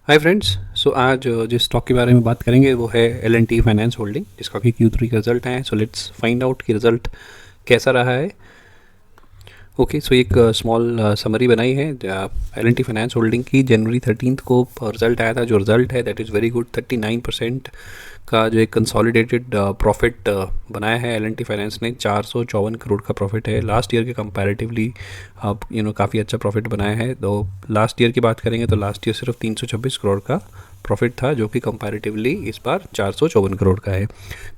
Hi friends. सो आज जिस stock के बारे में बात करेंगे वो है L and T finance holding, जिसका कि Q3 का रिजल्ट है। सो लेट्स फाइंड आउट कि रिजल्ट कैसा रहा है। ओके, सो एक स्मॉल समरी बनाई है L and T finance holding की। जनवरी 13 को रिजल्ट आया था। जो रिजल्ट है दैट इज़ वेरी गुड। 39% का जो एक कंसोलिडेटेड प्रॉफिट बनाया है एल एंड टी फाइनेंस ने। 454 करोड़ का प्रॉफिट है। लास्ट ईयर के कंपैरेटिवली काफ़ी अच्छा प्रॉफिट बनाया है। तो लास्ट ईयर की बात करेंगे तो लास्ट ईयर सिर्फ 326 करोड़ का प्रॉफिट था, जो कि कंपैरेटिवली इस बार 454 करोड़ का है।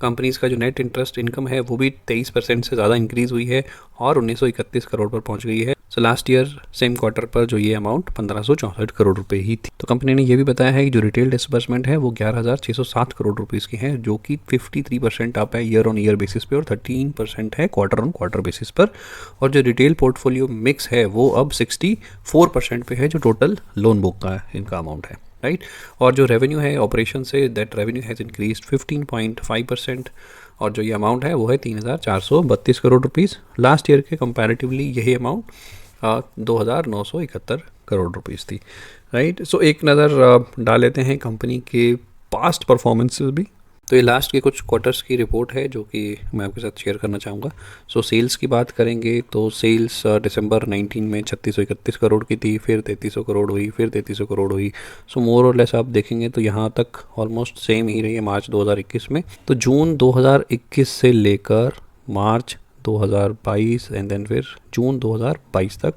कंपनीज़ का जो नेट इंटरेस्ट इनकम है वो भी 23% से ज़्यादा इंक्रीज़ हुई है और 1931 करोड़ पर पहुंच गई है। So last year same quarter पर जो ये अमाउंट 1564 करोड़ रुपए ही थी। तो कंपनी ने ये भी बताया है कि जो रिटेल डिसबर्समेंट है वो 11,607 करोड़ रुपीज़ की है, जो कि 53% अप है ईयर ऑन ईयर बेसिस पे और 13% है क्वार्टर ऑन क्वार्टर बेसिस पर। और जो रिटेल पोर्टफोलियो मिक्स है वो अब 64% पे है, जो टोटल लोन बुक का इनका अमाउंट है, राइट। और जो रेवेन्यू है ऑपरेशन से, दैट रेवेन्यू हैज़ इंक्रीज 15.5%। और जो ये अमाउंट है वो है 3,432 करोड़ रुपीज़। लास्ट ईयर के कंपैरेटिवली यही अमाउंट 2,971 करोड़ रुपीज़ थी, राइट। सो एक नज़र डाल लेते हैं कंपनी के पास्ट परफॉर्मेंसेस भी। तो ये लास्ट के कुछ क्वार्टर्स की रिपोर्ट है जो कि मैं आपके साथ शेयर करना चाहूँगा। सो सेल्स की बात करेंगे तो सेल्स दिसंबर 19 में 3631 करोड़ की थी, फिर 3300 करोड़ हुई, फिर 3300 करोड़ हुई। सो मोर और लेस आप देखेंगे तो यहाँ तक ऑलमोस्ट सेम ही रही है मार्च 2021 में। तो जून 2021 से लेकर मार्च 2022 एंड देन फिर जून 2022 तक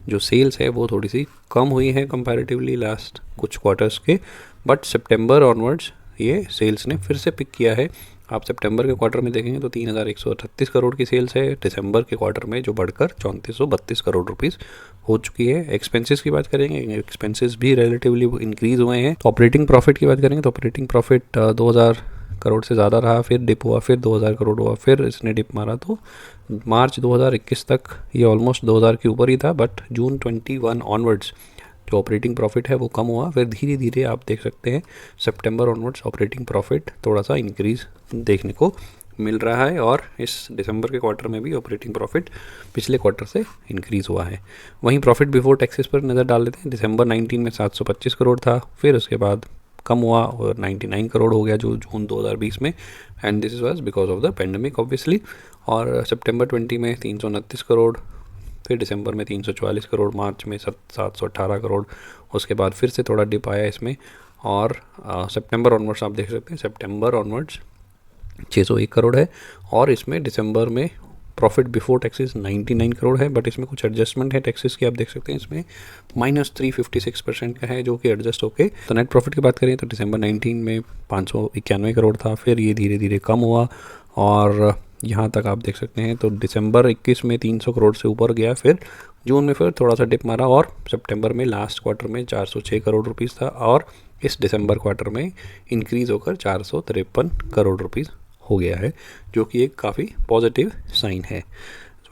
जो सेल्स है वो थोड़ी सी कम हुई है कंपैरेटिवली लास्ट कुछ क्वार्टर्स के। बट सितंबर ऑनवर्ड्स ये सेल्स ने फिर से पिक किया है। आप सितंबर के क्वार्टर में देखेंगे तो 3,138 करोड़ की सेल्स है, दिसंबर के क्वार्टर में जो बढ़कर 3432 करोड़ रुपीज़ हो चुकी है। एक्सपेंसेस की बात करेंगे, एक्सपेंसेस भी रिलेटिवली इंक्रीज हुए हैं। तो ऑपरेटिंग प्रॉफिट की बात करेंगे तो ऑपरेटिंग प्रॉफिट 2,000 करोड़ से ज़्यादा रहा, फिर डिप हुआ, फिर 2,000 करोड़ हुआ, फिर इसने डिप मारा। तो मार्च 2021 तक ये ऑलमोस्ट 2,000 के ऊपर ही था, बट जून 21 ऑनवर्ड्स जो ऑपरेटिंग प्रॉफिट है वो कम हुआ। फिर धीरे धीरे आप देख सकते हैं सितंबर ऑनवर्ड्स ऑपरेटिंग प्रॉफिट थोड़ा सा इंक्रीज देखने को मिल रहा है। और इस दिसंबर के क्वार्टर में भी ऑपरेटिंग प्रॉफिट पिछले क्वार्टर से इंक्रीज़ हुआ है। वहीं प्रॉफिट बिफोर टैक्सेस पर नज़र डाल लेते हैं। दिसंबर 19 में 725 करोड़ था, फिर उसके बाद कम हुआ और 99 करोड़ हो गया जो जून 2020 में। And this is was because of the pandemic obviously. और सितंबर 20 में 329 करोड़, फिर दिसंबर में 344 करोड़, मार्च में 718 करोड़। उसके बाद फिर से थोड़ा डिप आया इसमें। और सितंबर ऑनवर्ड्स आप देख सकते हैं, सितंबर ऑनवर्ड्स 601 करोड़ है। और इसमें दिसंबर में प्रॉफिट बिफोर टैक्सेस 99 करोड़ है, बट इसमें कुछ एडजस्टमेंट है टैक्सेस की। आप देख सकते हैं इसमें -356% का है जो कि एडजस्ट होके। तो नेट प्रॉफिट की बात करें तो दिसंबर 19 में 591 करोड़ था, फिर ये धीरे धीरे कम हुआ और यहाँ तक आप देख सकते हैं। तो दिसंबर 21 में 300 करोड़ से ऊपर गया, फिर जून में फिर थोड़ा सा डिप मारा और सितंबर में लास्ट क्वार्टर में 406 करोड़ रुपीज़ था और इस दिसंबर क्वार्टर में इंक्रीज़ होकर 453 करोड़ रुपीज़ हो गया है, जो कि एक काफ़ी पॉजिटिव साइन है।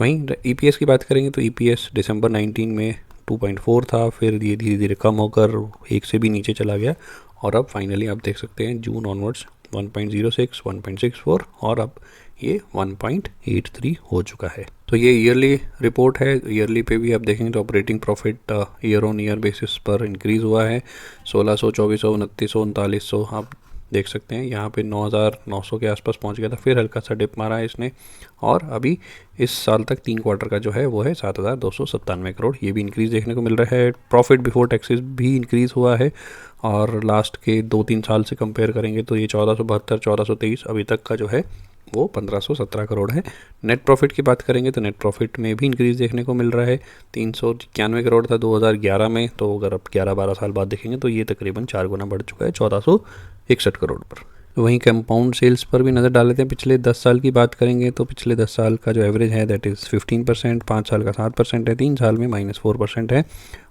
वहीं ईपीएस की बात करेंगे तो ईपीएस दिसंबर 19 में 2.4 था, फिर ये धीरे धीरे कम होकर 1 से भी नीचे चला गया और अब फाइनली आप देख सकते हैं जून ऑनवर्ड्स 1.06, 1.64 और अब ये 1.83 हो चुका है। तो ये ईयरली रिपोर्ट है। ईयरली पे भी आप देखेंगे तो operating profit year on year basis पर इंक्रीज़ हुआ है। 1600, 2400, 2900, 3900 आप देख सकते हैं। यहाँ पे 9,900 के आसपास पहुँच गया था, फिर हल्का सा डिप मारा है इसने। और अभी इस साल तक 3 क्वार्टर का जो है वो है 7,297 करोड़, ये भी इंक्रीज़ देखने को मिल रहा है। प्रॉफिट बिफोर टैक्सेस भी इंक्रीज़ हुआ है और लास्ट के 2-3 साल से कंपेयर करेंगे तो ये 1472, 1423 अभी तक का जो है वो 1517 करोड़ है। नेट प्रॉफिट की बात करेंगे तो नेट प्रॉफिट में भी इंक्रीज़ देखने को मिल रहा है। 391 करोड़ था 2011 में, तो अगर आप 11-12 साल बाद देखेंगे तो ये तकरीबन 4 गुना बढ़ चुका है 1461 करोड़ पर। वहीं कंपाउंड सेल्स पर भी नज़र डाल लेते हैं। पिछले 10 साल की बात करेंगे तो पिछले 10 साल का जो एवरेज है दैट इज़ 15%, 5 साल का 7% है, 3 साल में -4% है।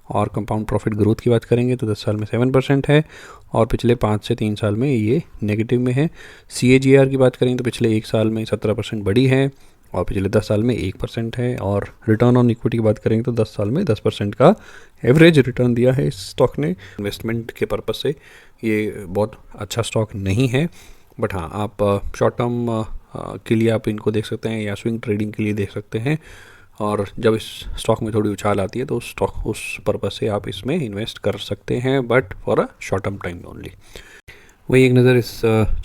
और कंपाउंड प्रॉफिट ग्रोथ की बात करेंगे तो 10 साल में 7% है और पिछले 5 से 3 साल में ये नेगेटिव में है। CAGR की बात करेंगे तो पिछले 1 साल में 17% बढ़ी है और पिछले 10 साल में 1% है। और रिटर्न ऑन इक्विटी की बात करेंगे तो 10 साल में 10% का एवरेज रिटर्न दिया है इस स्टॉक ने। इन्वेस्टमेंट के पर्पज़ से ये बहुत अच्छा स्टॉक नहीं है, बट हाँ आप शॉर्ट टर्म के लिए आप इनको देख सकते हैं या स्विंग ट्रेडिंग के लिए देख सकते हैं। और जब इस स्टॉक में थोड़ी उछाल आती है तो उस पर्पज़ से आप इसमें इन्वेस्ट कर सकते हैं, but for a short term time only. वही एक नज़र इस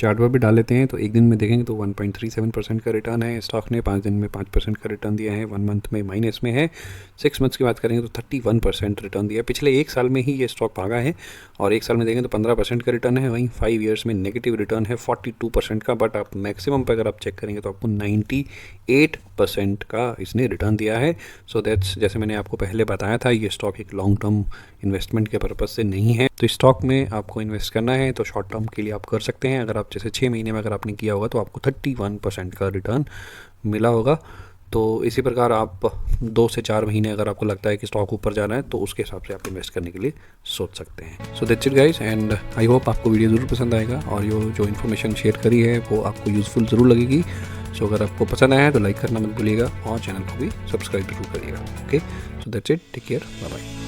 चार्ट पर भी डाल लेते हैं। तो एक दिन में देखेंगे तो 1.37% का रिटर्न है स्टॉक ने, 5 दिन में 5% का रिटर्न दिया है, 1 मंथ में माइनस में है, 6 मंथ्स की बात करेंगे तो 31% रिटर्न दिया है। पिछले एक साल में ही ये स्टॉक भागा है और एक साल में देखेंगे तो 15% का रिटर्न है। वहीं 5 ईयर्स में नेगेटिव रिटर्न है 42% का, बट आप मैक्सिमम पर अगर आप चेक करेंगे तो आपको 98% का इसने रिटर्न दिया है। सो दैट्स, जैसे मैंने आपको पहले बताया था, ये स्टॉक एक लॉन्ग टर्म इन्वेस्टमेंट के पर्पज़ से नहीं है। तो स्टॉक में आपको इन्वेस्ट करना है तो शॉर्ट टर्म के लिए आप कर सकते हैं। अगर आप जैसे 6 महीने में अगर आपने किया होगा तो आपको 31% का रिटर्न मिला होगा। तो इसी प्रकार आप 2 से 4 महीने अगर आपको लगता है कि स्टॉक ऊपर जाना है तो उसके हिसाब से आप इन्वेस्ट करने के लिए सोच सकते हैं। सो that's it guys, and I hope आपको वीडियो ज़रूर पसंद आएगा और जो इन्फॉर्मेशन शेयर करी है वो आपको यूज़फुल ज़रूर लगेगी। सो अगर आपको पसंद आया है तो लाइक करना मत भूलिएगा और चैनल को भी सब्सक्राइब जरूर करिएगा। Okay, so that's it, take care, bye bye.